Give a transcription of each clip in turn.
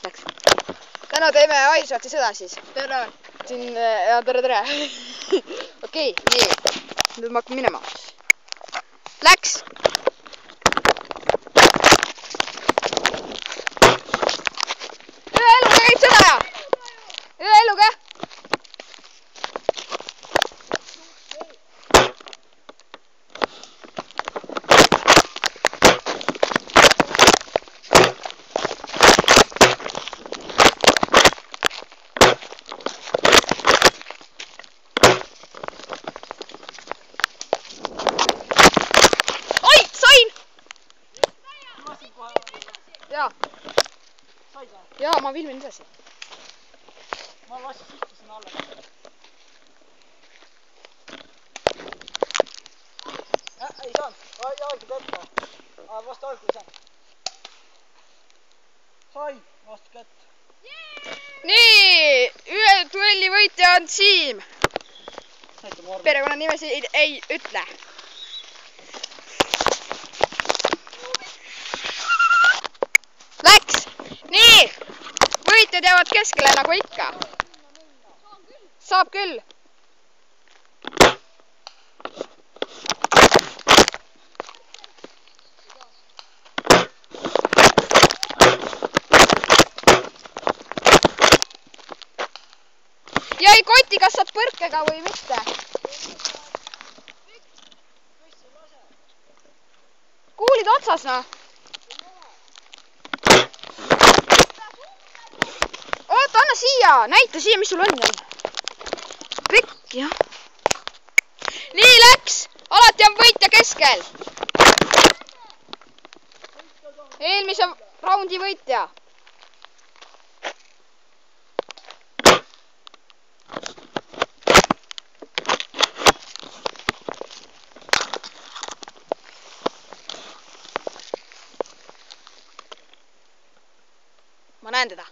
Läks. Täna teeme Airsoti sõda siis. Tere! Siin, ja tere! Okei, nii. Nüüd ma hakkan minema. Läks! Ühe eluga käib sõda ja! Ühe eluga! Jaa. Jaa, ma filmin edasi. Ma vast sihtisin alla. Ei saanud. Jalgi kätte. Vast algu ei saanud. Sai vastu kätte. Nii, ühe duelli võitja on Siim. Perekonnanimesi ei ütle. Läks! Nii! Võitjad jäävad keskele nagu ikka. Saab küll. Jäi kotti, kas saad põrkega või mitte? Kuulid otsas, noh? Oota, anna siia! Näita siia, mis sul on. Pekk, jah. Nii läks! Alati on võitja keskel. Eelmise raundi võitja. Ma näen teda.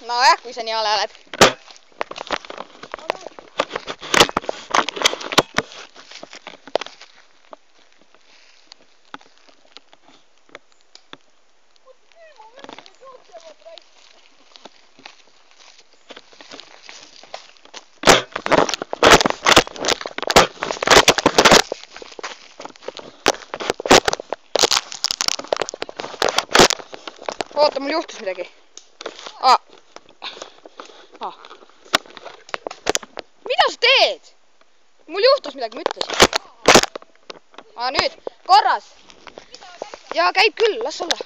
Nojah, kui sa nii hale oled. Oota, mul juhtus midagi. Mida sa teed? Mul juhtus midagi, ma ütlesin. Nüüd, korras. Ja käib küll, las olla.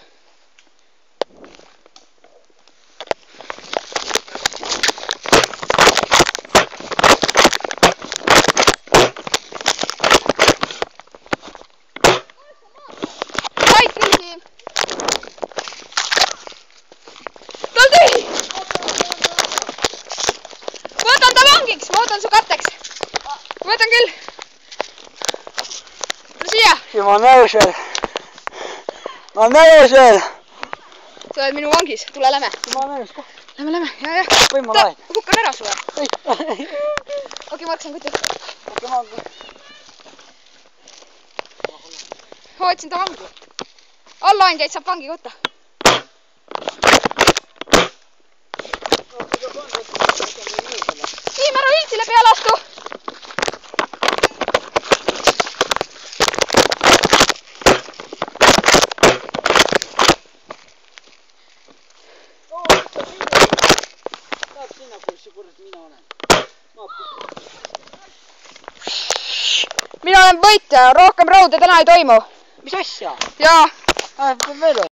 Said küll, Siim. Võtan ta vangiks, ma võtan su katteks. Võtan küll. Tule siia. Ja ma nõus veel. Ma nõus veel. Sa oled minu vangis, tule läme. Ma nõus ka. Läme, jah. Või ma lähen. Ma hukkan ära sulle. Okei, ma hakkasin kutti. Hoidsin ta vangi. Allaandjaid saab vangi võtta. Siim, ära üldsile peale astu! Mina olen võitja, rohkem raude täna ei toimu. Mis asja? Jaa. Veel või?